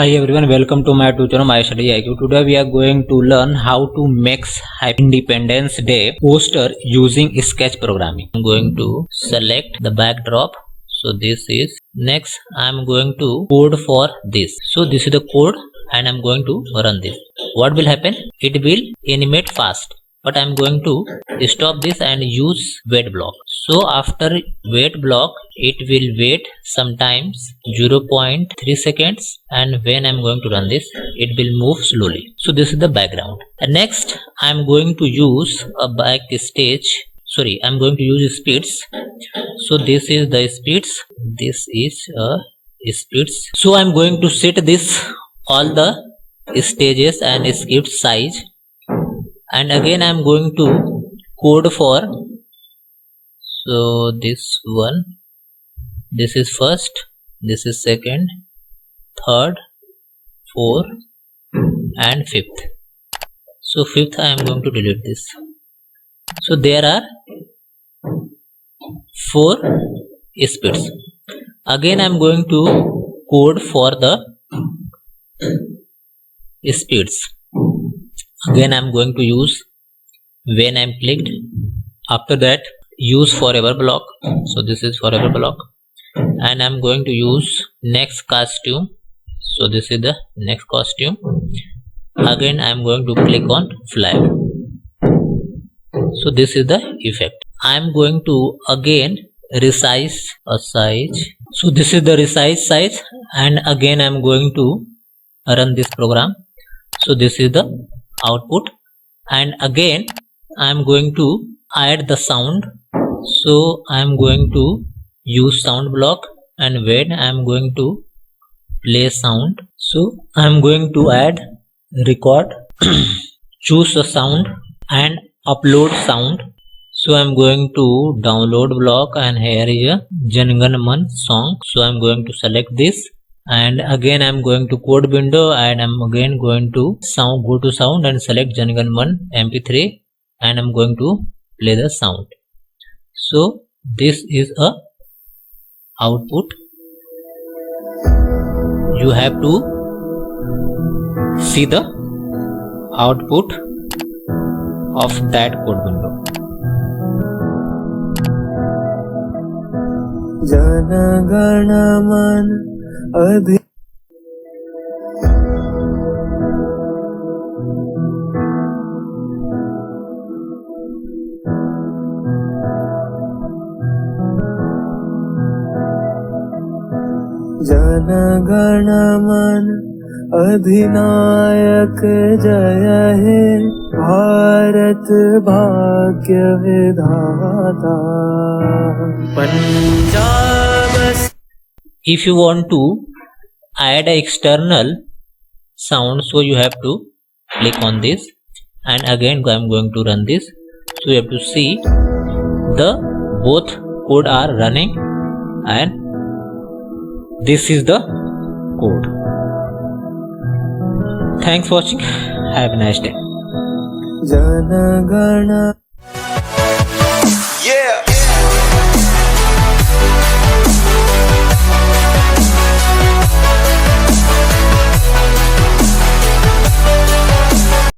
Hi everyone, welcome to my tutorial My Study IQ. Today we are going to learn how to make Independence Day poster using sketch programming. I'm going to select the backdrop. So this is next. I'm going to code for this. So this is the code and I'm going to run this. What will happen? It will animate fast. But I'm going to stop this and use wait block. So after wait block, it will wait sometimes 0.3 seconds, and when I'm going to run this, it will move slowly. So this is the background. And next, I'm going to use a backstage. I'm going to use speeds. So this is the speeds. This is speeds. So I'm going to set this all the stages and skip size. And again I'm going to code for, so this one, this is first, this is second, third, fourth and fifth. So fifth I am going to delete this. So there are 4 speeds. Again I am going to code for the speeds. Again I am going to use when I am clicked. After that use forever block. So this is forever block. And I am going to use next costume. So this is the next costume. Again I am going to click on flag. So this is the effect. I am going to again resize a size. So this is the resize size, and again I am going to run this program. So this is the output, and again I am going to add the sound. So I am going to use sound block, and when I am going to play sound, so I am going to add record, choose a sound and upload sound. So I am going to download block, and here is a Jan Gan Man song. So I am going to select this. And again I am going to code window, and I am again going to go to sound and select Jan Gan Man MP3, and I am going to play the sound. So this is a output. You have to see the output of that code window. Jana Gana Man Adhi Jana Gana Man Adhinayak Jaya He Bharat Bhagya Vidhata Punjab. If you want to add an external sound, so you have to click on this, and again I am going to run this. So you have to see the both code are running, and this is the code. Thanks for watching. Have a nice day. Jana Gana